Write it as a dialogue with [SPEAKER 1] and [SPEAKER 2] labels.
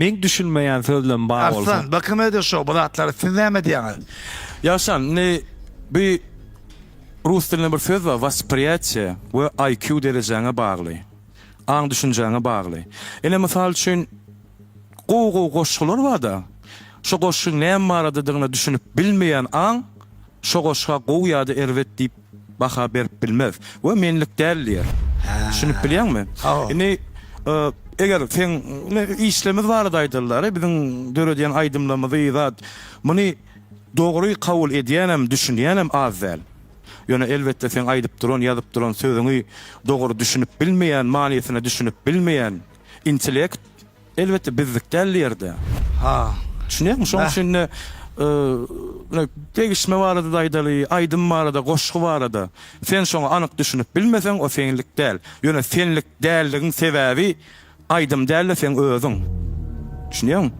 [SPEAKER 1] Men düşünmeýän sözlem bar bolsa.
[SPEAKER 2] Arslan bakım eder şu bulatları sinäme diýär.
[SPEAKER 1] Ýaşan ne bir rus dilinde bir söz var, восприятие we IQ derejeňe bagly. Aň düşünjeňe bagly. Ene mysal üçin goşgular bar da. Şo goşgy näme baradadygyny düşünüp bilmeýän aň şo goşga gow ýa-da erwet diýip baha berip bilmez. We menlik däldir. Düşünüp bilýärmi? Ene eger sen işlemiz barada aýdyllar, biziň döredýän aýdymlamyzy zat muny dogry kabul edýänem, düşünýänem az däl. Ýöne elbetde sen aýdyp duran, ýazyp duran sözüňi dogry düşünüp bilmeýän, manysyny düşünüp bilmeýän intellekt elbetde bizlik däldirdi.
[SPEAKER 2] Ha.
[SPEAKER 1] Düşünýärmi? Şoň üçin tegişme barada da aýdaly, aýdym barada, goşgy barada. Sen şoňa anyk düşünüp bilmeseň o senlik däl. Ýöne senlik däldigiň sebäbi aýdym däl sen özüň. Düşünýärmi?